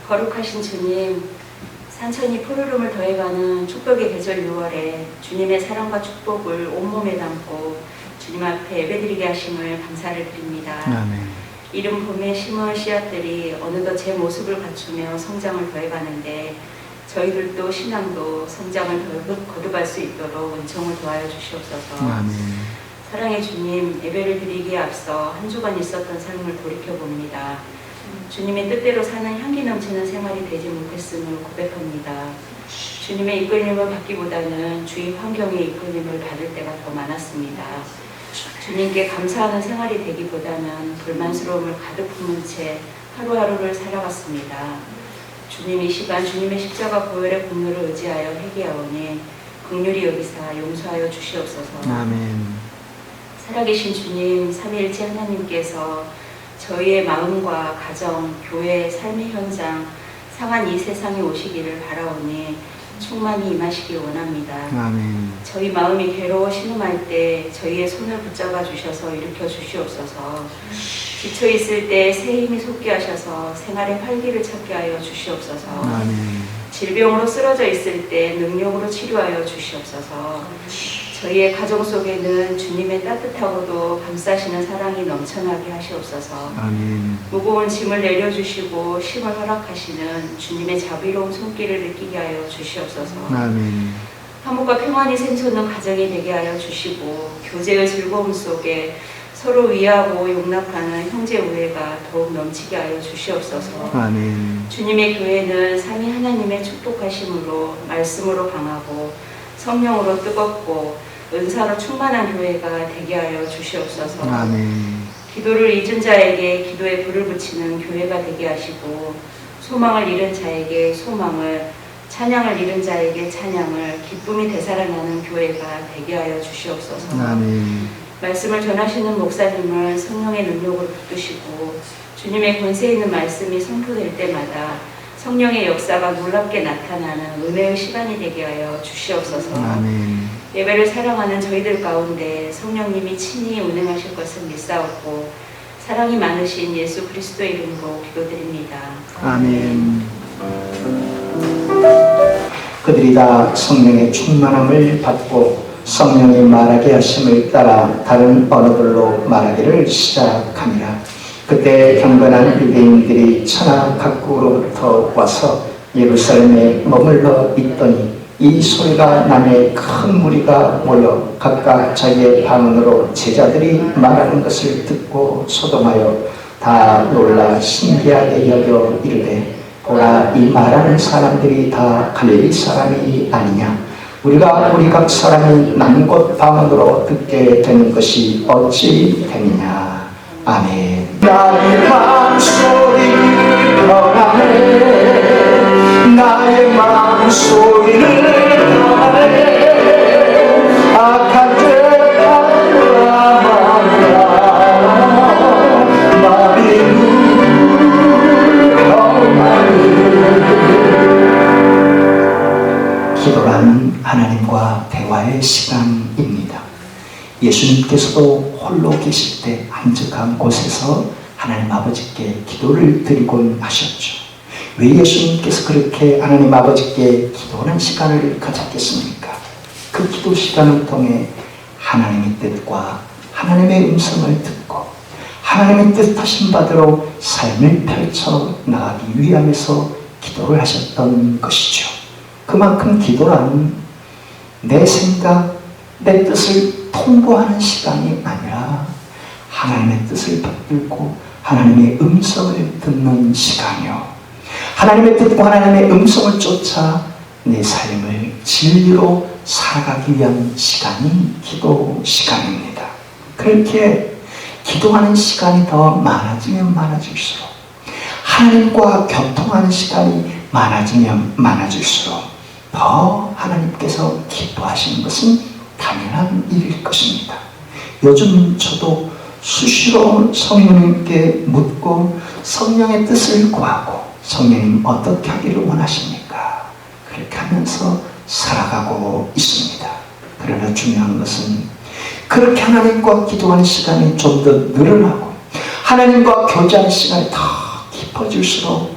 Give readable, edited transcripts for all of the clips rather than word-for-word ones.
거룩하신 주님, 산천이 푸르름을 더해가는 축복의 계절 6월에 주님의 사랑과 축복을 온몸에 담고 주님 앞에 예배드리게 하심을 감사를 드립니다. 아멘. 이른 봄에 심은 씨앗들이 어느덧 제 모습을 갖추며 성장을 더해가는데 저희들도 신앙도 성장을 거듭할 수 있도록 은총을 도와여 주시옵소서. 아멘. 사랑의 주님, 예배를 드리기에 앞서 한 주간 있었던 삶을 돌이켜봅니다. 주님의 뜻대로 사는 향기 넘치는 생활이 되지 못했음을 고백합니다. 주님의 이끌림을 받기보다는 주위 환경의 이끌림을 받을 때가 더 많았습니다. 주님께 감사하는 생활이 되기보다는 불만스러움을 가득 품은 채 하루하루를 살아갔습니다. 주님, 이 시간 주님의 십자가 보혈의 공로를 의지하여 회개하오니 긍휼히 여기사 용서하여 주시옵소서. 아멘. 살아계신 주님, 삼위일체 하나님께서 저희의 마음과 가정, 교회, 삶의 현장, 상한 이 세상에 오시기를 바라오니 충만히 임하시기 원합니다. 아멘. 저희 마음이 괴로워 신음할 때 저희의 손을 붙잡아 주셔서 일으켜 주시옵소서. 지쳐 있을 때 새 힘이 솟게 하셔서 생활의 활기를 찾게 하여 주시옵소서. 아멘. 질병으로 쓰러져 있을 때 능력으로 치료하여 주시옵소서. 저희의 가정 속에는 주님의 따뜻하고도 감싸시는 사랑이 넘쳐나게 하시옵소서. 아멘. 무거운 짐을 내려주시고 쉼을 허락하시는 주님의 자비로운 손길을 느끼게 하여 주시옵소서. 아멘. 화목과 평안이 샘솟는 가정이 되게 하여 주시고 교제의 즐거움 속에 서로 위하고 용납하는 형제 우애가 더욱 넘치게 하여 주시옵소서. 아멘. 주님의 교회는 삼위 하나님의 축복하심으로 말씀으로 강하고 성령으로 뜨겁고 은사로 충만한 교회가 되게 하여 주시옵소서. 아멘. 기도를 잊은 자에게 기도에 불을 붙이는 교회가 되게 하시고 소망을 잃은 자에게 소망을, 찬양을 잃은 자에게 찬양을, 기쁨이 되살아나는 교회가 되게 하여 주시옵소서. 아멘. 말씀을 전하시는 목사님을 성령의 능력으로 붙드시고 주님의 권세 있는 말씀이 선포될 때마다 성령의 역사가 놀랍게 나타나는 은혜의 시간이 되게 하여 주시옵소서. 아멘. 예배를 사랑하는 저희들 가운데 성령님이 친히 운행하실 것을 믿사옵고 사랑이 많으신 예수 그리스도의 이름으로 기도드립니다. 아멘. 그들이 다 성령의 충만함을 받고 성령이 말하게 하심을 따라 다른 언어들로 말하기를 시작하니라. 그때 경건한 유대인들이 천하 각국으로부터 와서 예루살렘에 머물러 있더니 이 소리가 나매 큰 무리가 모여 각각 자기의 방언으로 제자들이 말하는 것을 듣고 소동하여 다 놀라 신기하게 여겨 이르되 보라, 이 말하는 사람들이 다 갈릴리 사람이 아니냐? 우리가 우리 각 사람이 남곳 방언으로 듣게 되는 것이 어찌 되느냐? 아멘. 나의 마음소리를 전하네, 나의 마음소리를 전하네, 악한 죄가 마음이 기도란 하나님과 대화의 시간입니다. 예수님께서도 홀로 계실 때 한적한 곳에서 하나님 아버지께 기도를 드리곤 하셨죠. 왜 예수님께서 그렇게 하나님 아버지께 기도하는 시간을 가졌겠습니까? 그 기도 시간을 통해 하나님의 뜻과 하나님의 음성을 듣고 하나님의 뜻하신 바대로 삶을 펼쳐 나가기 위함에서 기도를 하셨던 것이죠. 그만큼 기도란 내 생각, 내 뜻을 통보하는 시간이 아니라 하나님의 뜻을 받들고 하나님의 음성을 듣는 시간이요, 하나님의 뜻과 하나님의 음성을 쫓아 내 삶을 진리로 살아가기 위한 시간이 기도 시간입니다. 그렇게 기도하는 시간이 더 많아지면 많아질수록, 하나님과 교통하는 시간이 많아지면 많아질수록 더 하나님께서 기뻐하시는 것은 당연한 일일 것입니다. 요즘 저도 수시로 성령님께 묻고 성령의 뜻을 구하고, 성령님 어떻게 하기를 원하십니까? 그렇게 하면서 살아가고 있습니다. 그러나 중요한 것은 그렇게 하나님과 기도하는 시간이 좀 더 늘어나고 하나님과 교제하는 시간이 더 깊어질수록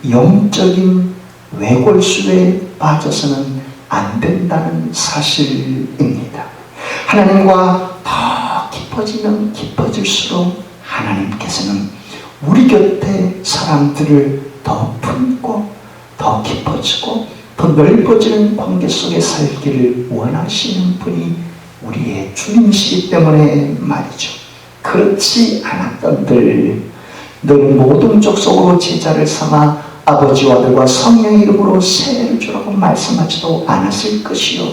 영적인 외골수에 빠져서는 안 된다는 사실입니다. 하나님과 더 깊어지면 깊어질수록 하나님께서는 우리 곁에 사람들을 더 품고 더 깊어지고 더 넓어지는 관계 속에 살기를 원하시는 분이 우리의 주님이시기 때문에 말이죠. 그렇지 않았던들 너는 모든 족속으로 제자를 삼아 아버지와 아들과 성령의 이름으로 세례를 주라고 말씀하지도 않았을 것이요.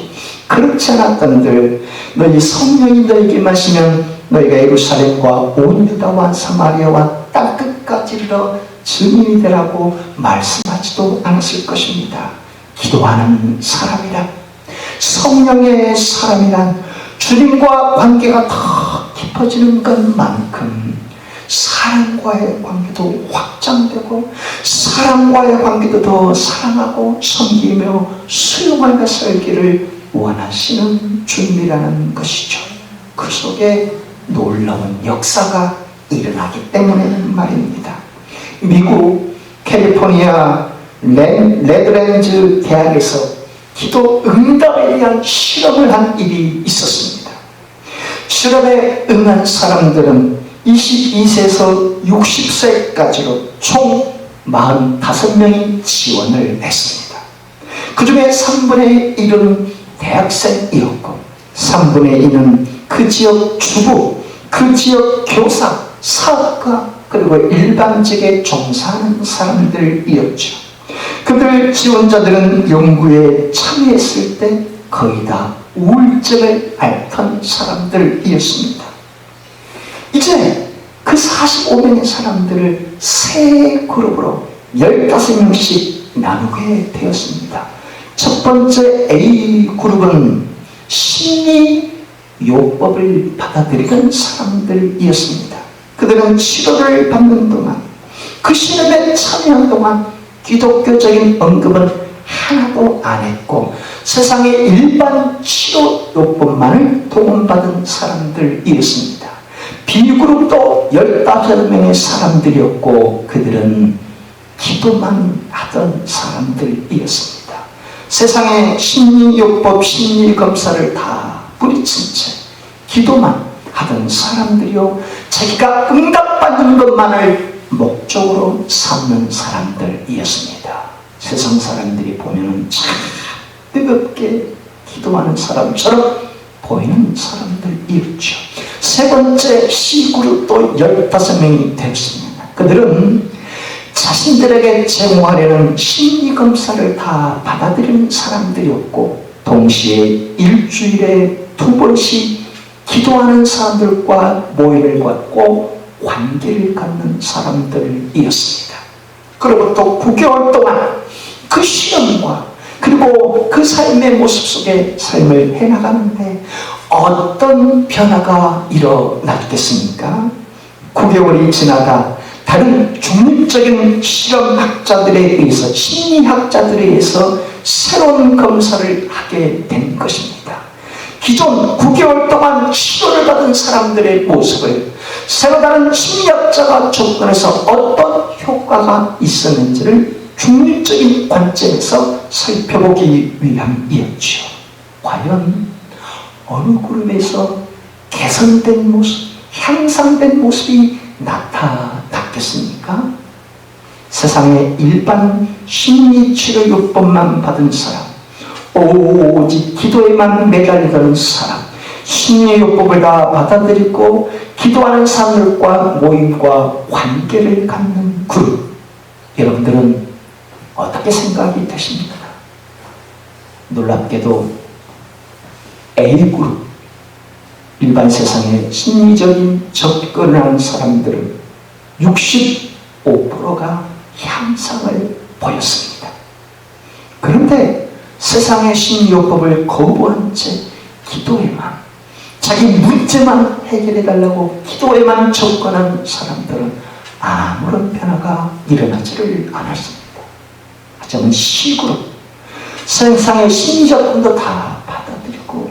그렇지 않았던들 너희 성령이 너희에게 마시면 너희가 예루살렘과 온 유다와 사마리아와 땅끝까지 이르러 증인이 되라고 말씀하지도 않았을 것입니다. 기도하는 사람이란, 성령의 사람이란 주님과 관계가 더 깊어지는 것만큼 사람과의 관계도 확장되고 사람과의 관계도 더 사랑하고 섬기며 수용하며 살기를 원하시는 주님이라는 것이죠. 그 속에 놀라운 역사가 일어나기 때문에 말입니다. 미국 캘리포니아 레드랜드 대학에서 기도 응답에 대한 실험을 한 일이 있었습니다. 실험에 응한 사람들은 22세에서 60세까지로 총 45명이 지원을 했습니다. 그 중에 3분의 1은 대학생이었고 3분의 2는 그 지역 주부, 그 지역 교사, 사업가 그리고 일반직에 종사하는 사람들이었죠. 그들 지원자들은 연구에 참여했을 때 거의 다 우울증을 앓던 사람들이었습니다. 이제 그 45명의 사람들을 세 그룹으로 15명씩 나누게 되었습니다. 첫 번째 A그룹은 심리요법을 받아들이는 사람들이었습니다. 그들은 치료를 받는 동안, 그 실험에 참여한 동안 기독교적인 언급은 하나도 안 했고 세상의 일반 치료요법만을 도움받은 사람들이었습니다. B그룹도 15명의 사람들이었고 그들은 기도만 하던 사람들이었습니다. 세상의 심리요법, 심리검사를 다 뿌리친 채 기도만 하던 사람들이요, 자기가 응답받는 것만을 목적으로 삼는 사람들이었습니다. 세상 사람들이 보면 참 뜨겁게 기도하는 사람처럼 보이는 사람들이었죠. 세 번째 C그룹도 15명이 되었습니다. 그들은 자신들에게 제공하려는 심리검사를 다 받아들이는 사람들이었고 동시에 일주일에 2번씩 기도하는 사람들과 모임을 갖고 관계를 갖는 사람들이었습니다. 그리고 또 9개월 동안 그 실험과 그리고 그 삶의 모습 속에 삶을 해나가는데 어떤 변화가 일어났겠습니까? 9개월이 지나가 다른 중립적인 실험학자들에 의해서, 심리학자들에 의해서 새로운 검사를 하게 된 것입니다. 기존 9개월 동안 치료를 받은 사람들의 모습을 새로 다른 심리학자가 접근해서 어떤 효과가 있었는지를 중립적인 관점에서 살펴보기 위함이었죠. 과연 어느 그룹에서 개선된 모습, 향상된 모습이 나타났겠습니까? 세상의 일반 심리치료요법만 받은 사람, 오직 기도에만 매달리던 사람, 심리요법을 다 받아들이고 기도하는 사람들과 모임과 관계를 갖는 그룹, 여러분들은 어떻게 생각이 되십니까? 놀랍게도 A그룹, 일반 세상에 심리적인 접근을 하는 사람들은 65%가 향상을 보였습니다. 그런데 세상의 심리요법을 거부한 채 기도에만, 자기 문제만 해결해달라고 기도에만 접근한 사람들은 아무런 변화가 일어나지를 않았습니다. 하지만 C그룹, 세상의 심리적분도 다 받아들이고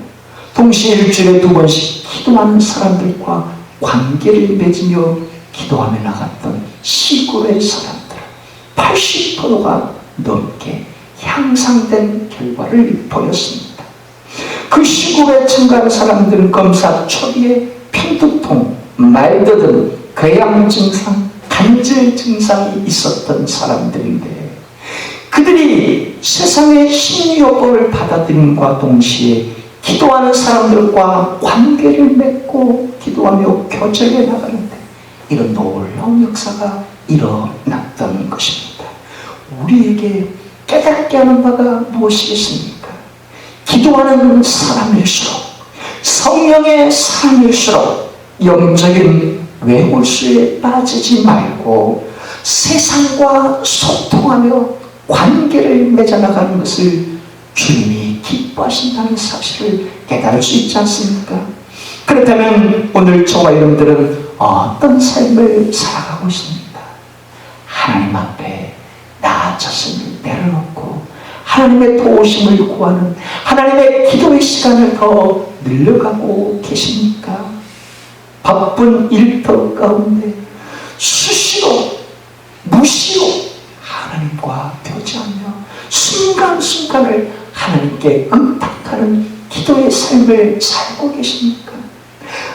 동시에 일주일에 2번씩 기도하는 사람들과 관계를 맺으며 기도하며 나갔던 C그룹의 사람들, 80%가 넘게 향상된 결과를 보였습니다. 그 시국에 참가한 사람들은 검사 초기에 편두통, 말도 등 궤양 증상, 간질 증상이 있었던 사람들인데 그들이 세상의 심리요법을 받아들임과 동시에 기도하는 사람들과 관계를 맺고 기도하며 교제해 나가는데 이런 놀라운 역사가 일어났던 것입니다. 우리에게 깨닫게 하는 바가 무엇이겠습니까? 기도하는 사람일수록, 성령의 사람일수록 영적인 외골수에 빠지지 말고 세상과 소통하며 관계를 맺어나가는 것을 주님이 기뻐하신다는 사실을 깨달을 수 있지 않습니까? 그렇다면 오늘 저와 여러분들은 어떤 삶을 살아가고 있습니까? 하나님 앞에 나 자신을 내려놓고 하나님의 도우심을 구하는 하나님의 기도의 시간을 더 늘려가고 계십니까? 바쁜 일터 가운데 수시로 무시로 하나님과 교제하며 순간순간을 하나님께 응탁하는 기도의 삶을 살고 계십니까?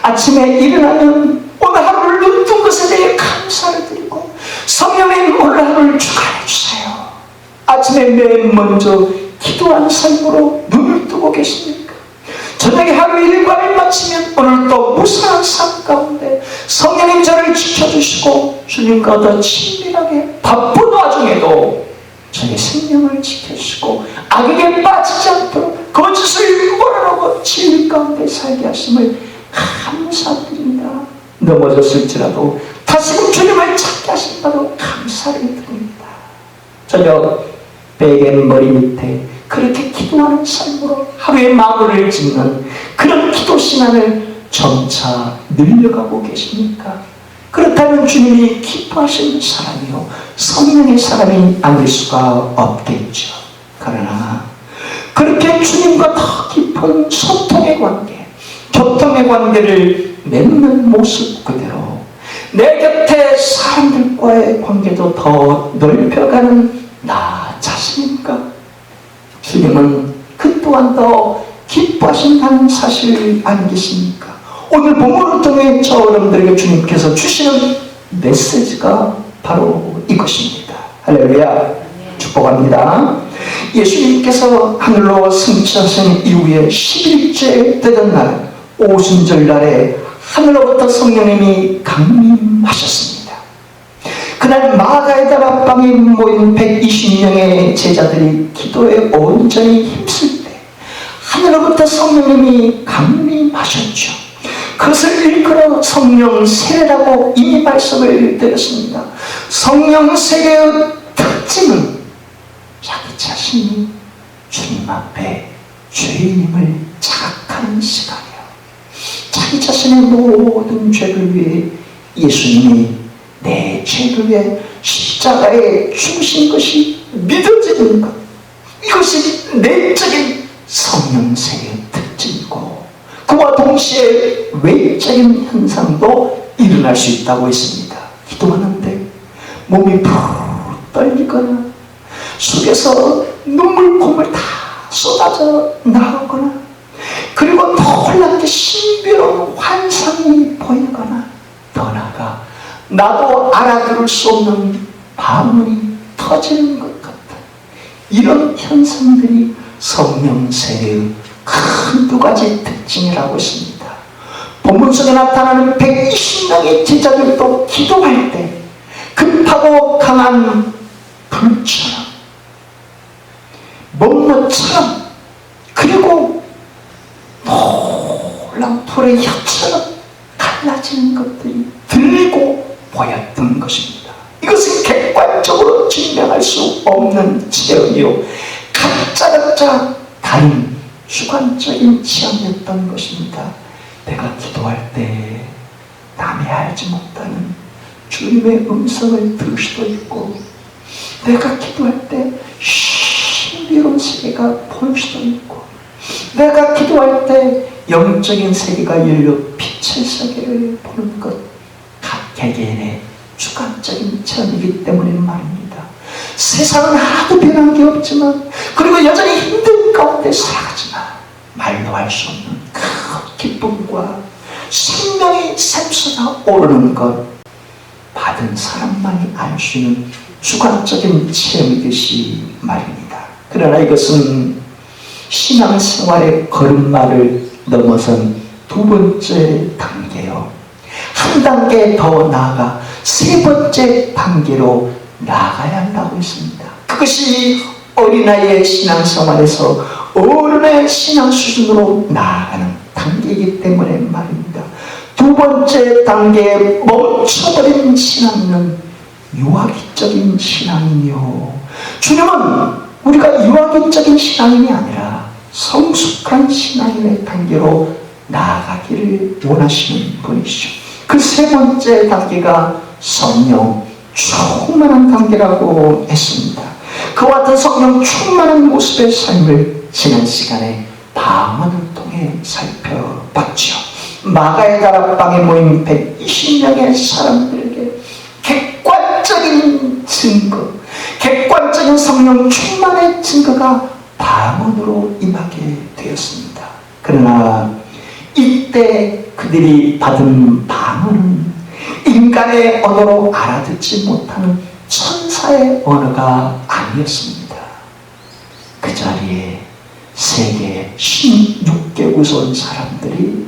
아침에 일어나면 오늘 하루를 눈뜬 것에 대해 감사를 드리고 성령님 오늘 하루를 축하해 주세요. 아침에 맨 먼저 기도하는 삶으로 눈을 뜨고 계십니까? 저녁에 하루 일과를 마치면 오늘 또 무사한 삶 가운데 성령님 저를 지켜주시고 주님과 더 친밀하게 바쁜 와중에도 저의 생명을 지켜주시고 악에게 빠지지 않도록 거짓을 몰아내고 진리 가운데 살게 하심을 감사드립니다. 넘어졌을지라도 다시금 주님을 찾게 하신 바로 감사를 드립니다. 저녁 베개 머리 밑에 그렇게 기도하는 삶으로 하루의 마무리를 짓는 그런 기도 시간을 점차 늘려가고 계십니까? 그렇다면 주님이 기뻐하시는 사람이요 성령의 사람이 아닐 수가 없겠죠. 그러나 그렇게 주님과 더 깊은 소통의 관계, 교통의 관계를 맺는 모습 그대로 내 곁에 사람들과의 관계도 더 넓혀가는 나 자신입니까? 주님은 그 또한 더 기뻐하신다는 사실 아니겠습니까? 오늘 본문을 통해 저 여러분들에게 주님께서 주시는 메시지가 바로 이것입니다. 할렐루야, 축복합니다. 예수님께서 하늘로 승천하신 이후에 10일째 되던 날 오순절날에 하늘로부터 성령님이 강림하셨습니다. 그날 마가의 다락방에 모인 120명의 제자들이 기도에 온전히 힘쓸 때 하늘로부터 성령님이 강림하셨죠. 그것을 일컬어 성령 세례라고 이미 말씀을 드렸습니다. 성령 세례의 특징은 자기 자신이 주님 앞에 죄인임을 자각하는 시간이에요. 자기 자신의 모든 죄를 위해 예수님이 내 죄를 위해 십자가에 죽으신 것이 믿어지는 것, 이것이 내적인 성령 세례의 특징이고 그와 동시에 외적인 현상도 일어날 수 있다고 했습니다. 기도하는데 몸이 푹 떨리거나 속에서 눈물콧물 다 쏟아져 나오거나 그리고 놀랍게 신비로운 환상이 보이거나 더 나아가 나도 알아들을 수 없는 반문이 터지는 것 같은 이런 현상들이 성령 세례의 큰 두 가지 특징이라고 했습니다. 본문 속에 나타나는 120명의 제자들도 기도할 때 급하고 강한 불처럼 먼모처럼 그리고 놀라운 불의 혀처럼 갈라지는 것들이 들리고 보였던 것입니다. 이것은 객관적으로 증명할 수 없는 체험이요 가짜가짜 다른 주관적인 체험이었던 것입니다. 내가 기도할 때 남이 알지 못하는 주님의 음성을 들을 수도 있고 내가 기도할 때 신비로운 세계가 보일 수도 있고 내가 기도할 때 영적인 세계가 열려 빛의 세계를 보는 것 각 개개인의 주관적인 체험이기 때문에 말입니다. 세상은 하나도 변한 게 없지만, 그리고 여전히 힘든 가운데 살아가지만 말로 할 수 없는 큰 기쁨과 생명이 샘솟아 오르는 것, 받은 사람만이 알 수 있는 주관적인 체험이듯이 말입니다. 그러나 이것은 신앙생활의 걸음마를 넘어선 두 번째 단계요, 한 단계 더 나아가 세 번째 단계로 나아가야 한다고 했습니다. 그것이 어린아이의 신앙생활에서 어른의 신앙 수준으로 나아가는 단계이기 때문에 말입니다. 두 번째 단계에 멈춰버린 신앙은 유아기적인 신앙이며, 주님은 우리가 유아기적인 신앙인이 아니라 성숙한 신앙인의 단계로 나아가기를 원하시는 분이시죠. 그 세 번째 단계가 성령 충만한 단계라고 했습니다. 그와 같은 성령 충만한 모습의 삶을 지난 시간에 방언을 통해 살펴봤죠. 마가의 다락방에 모인 120명의 사람들에게 객관적인 증거, 객관적인 성령 충만의 증거가 방언으로 임하게 되었습니다. 그러나 이때 그들이 받은 방언은 인간의 언어로 알아듣지 못하는 천사의 언어가 아니었습니다. 그 자리에 세계 16개국에서 온 사람들이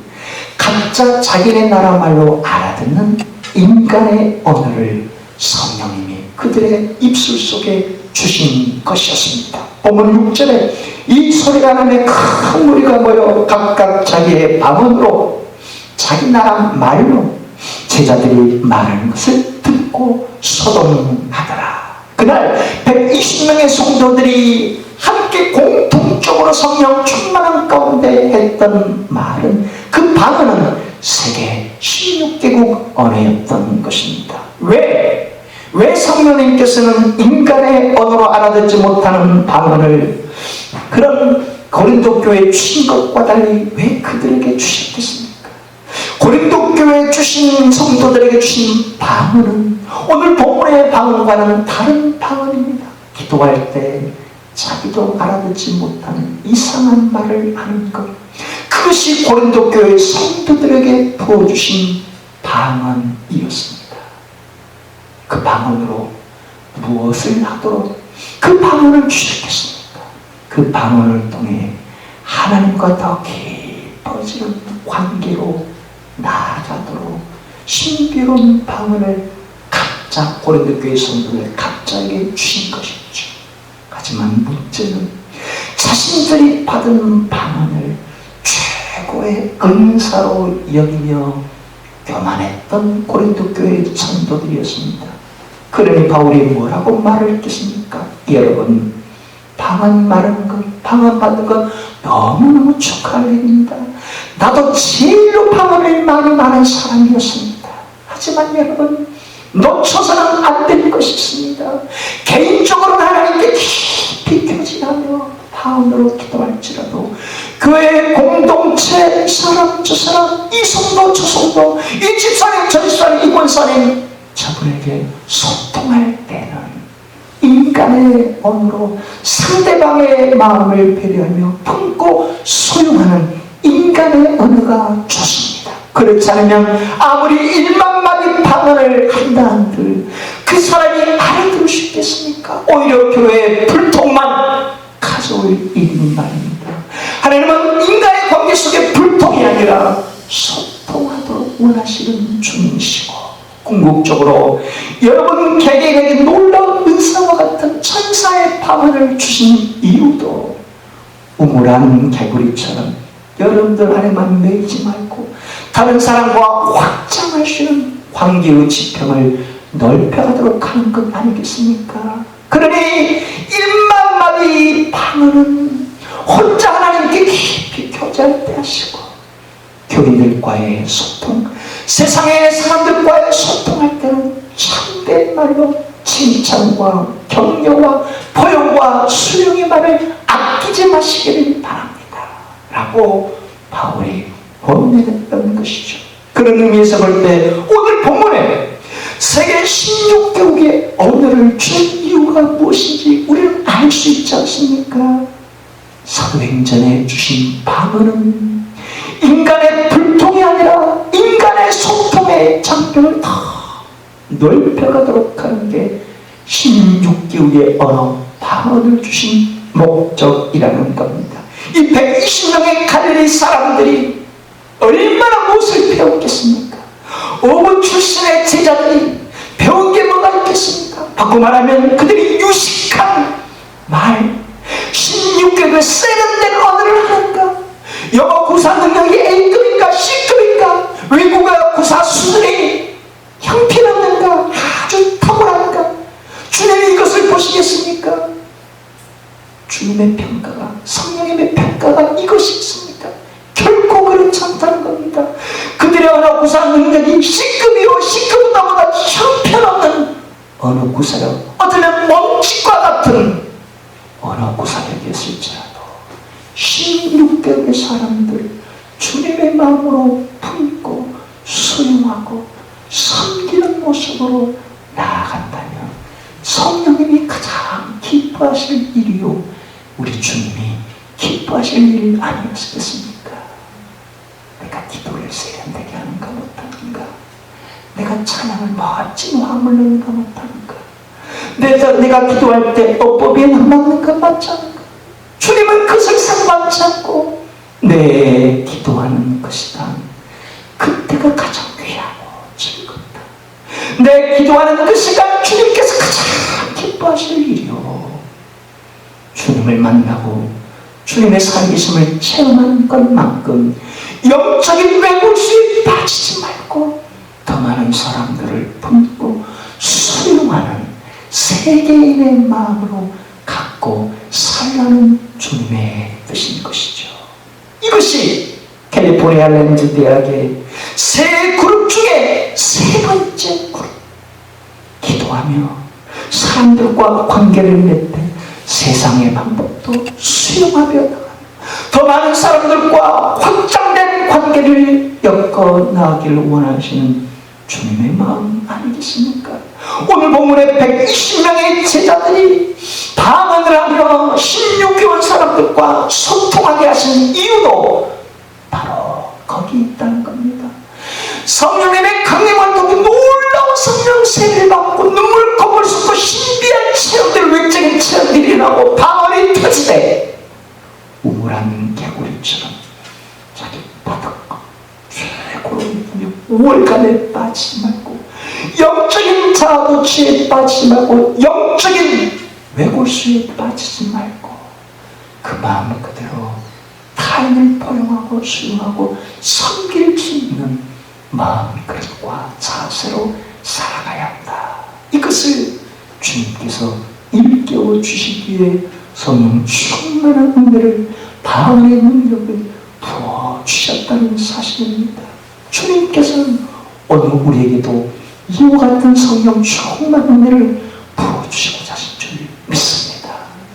각자 자기네 나라 말로 알아듣는 인간의 언어를 성령님이 그들의 입술 속에 주신 것이었습니다. 본문 6절에 이 소리가 나며 큰 무리가 모여 각각 자기의 방언으로 자기 나라 말로 제자들이 말하는 것을 듣고 소동하더라. 그날 120명의 성도들이 함께 공통적으로 성령 충만한 가운데 했던 말은, 그 방언은 세계 16개국 언어였던 것입니다. 왜 성령님께서는 인간의 언어로 알아듣지 못하는 방언을 그런 고린도 교회에 주신 것과 달리 왜 그들에게 주셨겠습니까? 고린도 교회에 주신 성도들에게 주신 방언은 오늘 본문의 방언과는 다른 방언입니다. 기도할 때 자기도 알아듣지 못하는 이상한 말을 하는 것, 그것이 고린도 교회 성도들에게 부어주신 방언이었습니다. 그 방언으로 무엇을 하도록 그 방언을 주셨겠습니까? 그 방언을 통해 하나님과 더 깊어지는 관계로 나아가도록 신비로운 방언을 각자 고린도 교회 성도들 각자에게 주신 것이죠. 하지만 문제는 자신들이 받은 방언을 최고의 은사로 여기며 교만했던 고린도 교회 성도들이었습니다. 그러니 바울이 뭐라고 말을 했겠습니까? 여러분, 방언 말하는 것, 방언 받는 것 너무너무 축하할 일입니다. 나도 제일로 방언을 많이 말한 사람이었습니다. 하지만 여러분, 놓쳐서는 안 될 것이 있습니다. 개인적으로 하나님께 깊이 교진하며 방언으로 기도할지라도 교회 공동체, 이 사람 저 사람, 이 성도 저 성도, 이 집사님 저 집사님, 이 권사님 저분에게 소통할 때는 인간의 언어로 상대방의 마음을 배려하며 품고 소용하는 인간의 언어가 좋습니다. 그렇지 않으면 아무리 1만 마디 방언을 한다 한들 그 사람이 알아들을 수 있겠습니까? 오히려 교회에 불통만 가져올 일인 말입니다. 하나님은 인간의 관계 속에 불통이 아니라 소통하도록 원하시는 주님이시고, 궁극적으로 여러분 개개인에게 놀라운 은사와 같은 천사의 방언을 주신 이유도 우물한 개구리처럼 여러분들 안에만 매이지 말고 다른 사람과 확장할 수 있는 관계의 지평을 넓혀가도록 하는 것 아니겠습니까? 그러니 1만 마디 방언은 혼자 하나님께 깊이 교제할 때 하시고, 교인들과의 소통, 세상의 사람들과의 소통할 때는 참된 말로 칭찬과 격려와 포용과 수용의 말을 아끼지 마시기를 바랍니다 라고 바울이 권면했던 것이죠. 그런 의미에서 볼 때 오늘 본문에 세계 16개국의 언어를 준 이유가 무엇인지 우리는 알 수 있지 않습니까? 사도행전에 주신 방언은 인간의 불통이 아니라 인간의 소통의 장벽을 더 넓혀가도록 하는 게 16개국의 언어 방언을 주신 목적이라는 겁니다. 이 120명의 갈릴리 사람들이 얼마나 무엇을 배웠겠습니까? 5분 출신의 제자들이 배운 게 뭐가 있겠습니까? 바꿔 말하면 그들이 유식한 말, 16개국의 세련된 언어를 하는가? 영어 구사 능력이 A급인가 C급인가? 외국어 구사 수준이 형편없는가? 아주 탁월한가? 주님이 이것을 보시겠습니까? 주님의 평가가, 성령님의 평가가 이것이 있습니까? 결코 그렇지 않다는 겁니다. 그들의 언어 구사 능력이 C급이요 C급보다 형편없는 언어 구사력, 어쩌면 멈칫과 같은 언어 구사력이었을지라도 16개국의 사람들 주님의 마음으로 품고 수용하고 섬기는 모습으로 나아간다면 성령님이 가장 기뻐하실 일이요 우리 주님이 기뻐하실 일 아니었겠습니까? 내가 기도를 세련되게 하는가 못하는가? 내가 찬양을 멋진 화음을 넣는가 못하는가? 내가 기도할 때 어법이 맞는가 맞지 않은가? 주님은 그것을 상관치 않고 내 기도하는 것이다. 그때가 가장 귀하고 즐겁다. 내 기도하는 그 시간 주님께서 가장 기뻐하실 일이요. 주님을 만나고 주님의 살기심을 체험하는 것만큼 영적인 외골수에 빠지지 말고 더 많은 사람들을 품고 수용하는 세계인의 마음으로 갖고 살라는 주님의 뜻인 것이죠. 이것이 캘리포니아 랜즈 대학의 세 그룹 중에 세 번째 그룹. 기도하며 사람들과 관계를 맺되 세상의 방법도 수용하며 나가며 더 많은 사람들과 확장된 관계를 엮어 나가기를 원하시는 주님의 마음 아니겠습니까? 오늘 본문의 120명의 제자들이 방언을 하며 16개월 사람들과 소통하게 하신 이유도 바로 거기 있다는 겁니다. 성령님의 강림 활동이 놀라운 성령 세례를 받고 눈물 콧물 쏟고 신비한 체험들, 외적인 체험들이 일어나고 방언이 터지되 우물한 개구리처럼 자기 바닥 최고로 느끼며 우월감에 빠지지 말고 영적인 자아도취에 빠지지 말고 영적인 외골수에 빠지지 말고 그 마음 그대로 타인을 포용하고 수용하고 섬길 수 있는 마음 그릇과 자세로 살아가야 한다. 이것을 주님께서 일깨워 주시기에 성령 충만한 은혜를 방언의 능력을 부어주셨다는 사실입니다. 주님께서는 오늘 우리에게도 이와 같은 성령 충만한 은혜를 부어주시고자 하신 줄 믿습니다.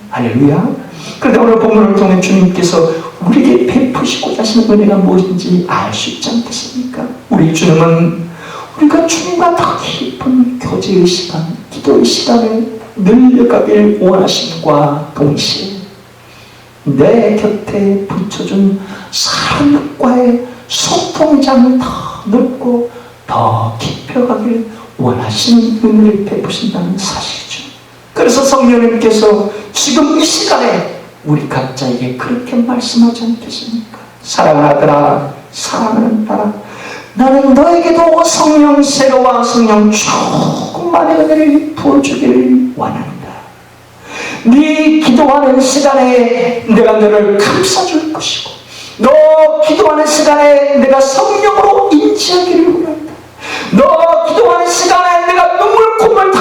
할렐루야. 그런데 오늘 본문을 통해 주님께서 우리에게 베푸시고자 하시는 은혜가 무엇인지 알 수 있지 않겠습니까? 우리 주님은 우리가 주님과 더 깊은 교제의 시간, 기도의 시간을 늘려가길 원하심과 동시에 내 곁에 붙여준 사람과의 소통의 장을 더 넓고 더 깊혀가길 원하시는 은혜를 베푸신다는 사실이죠. 그래서 성령님께서 지금 이 시간에 우리 각자에게 그렇게 말씀하지 않겠습니까? 사랑하는 아들아, 사랑하는 딸아, 나는 너에게도 성령 세례와 성령 충만의 은혜를 부어주기를 원한다. 네 기도하는 시간에 내가 너를 감싸줄 것이고 너 기도하는 시간에 내가 성령으로 인치하기를 원한다. 너 기도하는 시간에 내가 눈물 콧물 다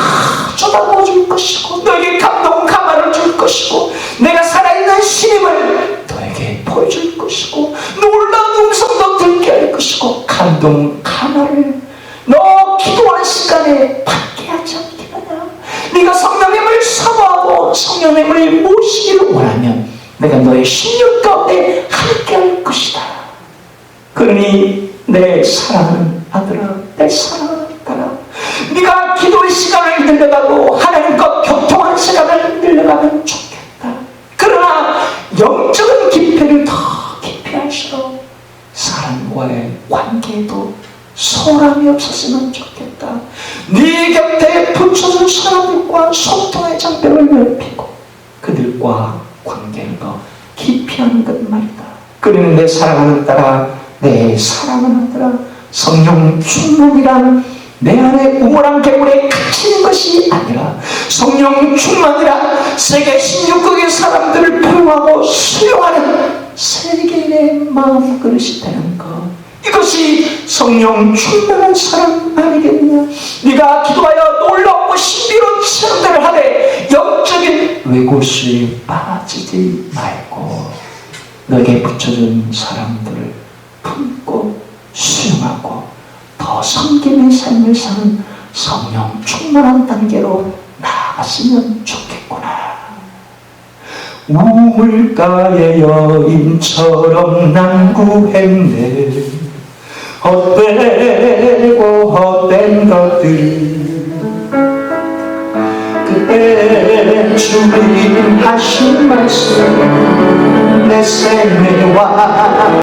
쏟아부어줄 것이고 너에게 감동 감화를 줄 것이고 내가 살아있는 신임을 너에게 보여줄 것이고 놀라운 음성도 듣게 할 것이고 감동 감화를 너 기도하는 시간에 받게 하지 않겠느냐. 네가 성령님을 사모하고 성령님을 모시기를 원하면 내가 너의 심령 가운데 함께 할 것이다. 그러니 내 사랑하는 아들아, 내 사랑하는 딸아, 네가 기도의 시간을 늘려가고 하나님과 교통하는 시간을 늘려가면 좋겠다. 그러나 영적인 깊이를 더 깊이 할수록 사람과의 관계에도 소란이 없었으면 좋겠다. 네 곁에 붙여준 사람들과 소통의 장벽을 넓히고 그들과 관계를 더 깊이 하는 것 말이다. 그러는 내 사랑하는 딸아, 내 사랑하는 딸아, 성령 충만이란 내 안에 우물한 개울에 갇히는 것이 아니라 성령 충만이란 세계 16국의 사람들을 포용하고 수용하는 세계인의 마음 그릇이 되는 것, 이것이 성령 충만한 사람 아니겠느냐. 네가 기도하여 놀랍고 신비로운 체험들을 하되 영적인 왜고수에 빠지지 말고 너에게 붙여준 사람들을 품고 수용하고 더 섬김의 삶을 사는 성령 충만한 단계로 나아갔으면 좋겠구나. 우물가의 여인처럼 난 구했네. 헛되고 헛된 것들 그때 주님 하신 말씀 내 생애와